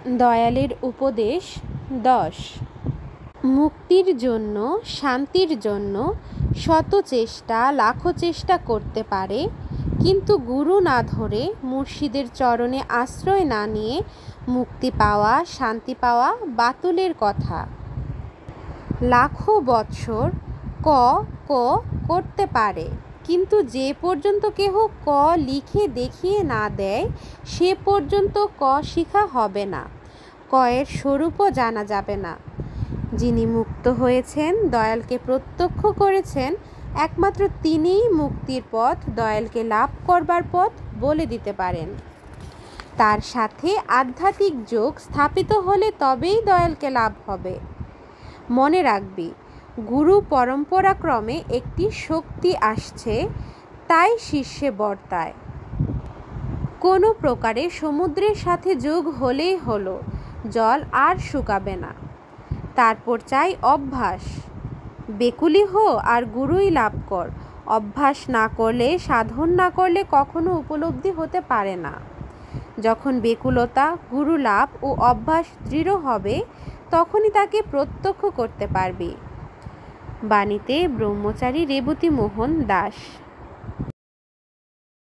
দয়ালের উপদেশ 10। মুক্তির জন্য, শান্তির জন্য শত চেষ্টা লাখো চেষ্টা করতে পারে, কিন্তু গুরু না ধরে মুর্শিদের চরণে আশ্রয় না নিয়ে মুক্তি পাওয়া, শান্তি পাওয়া বাতুলের কথা। লাখো বৎসর ক ক করতে পারে, কিন্তু যে পর্যন্ত কেহ ক লিখে দেখিয়ে না দেয় সে পর্যন্ত ক শিখা হবে না, কয়ের স্বরূপও জানা যাবে না। যিনি মুক্ত হয়েছেন, দয়ালকে প্রত্যক্ষ করেছেন, একমাত্র তিনিই মুক্তির পথ, দয়ালকে লাভ করবার পথ বলে দিতে পারেন। তার সাথে আধ্যাত্মিক যোগ স্থাপিত হলে তবেই দয়ালকে লাভ হবে। মনে রাখবি, গুরু পরম্পরাক্রমে একটি শক্তি আসছে, তাই শিষ্যে বর্তায়। কোনো প্রকারে সমুদ্রের সাথে যোগ হলেই হলো, জল আর শুকাবে না। তারপর চাই অভ্যাস। বেকুলি হো আর গুরুই লাভ কর। অভ্যাস না করলে, সাধন না করলে কখনো উপলব্ধি হতে পারে না। যখন বেকুলতা, গুরু লাভ ও অভ্যাস দৃঢ় হবে, তখনই তাকে প্রত্যক্ষ করতে পারবি। বাণীতে ব্রহ্মচারী রেবতী মোহন দাস।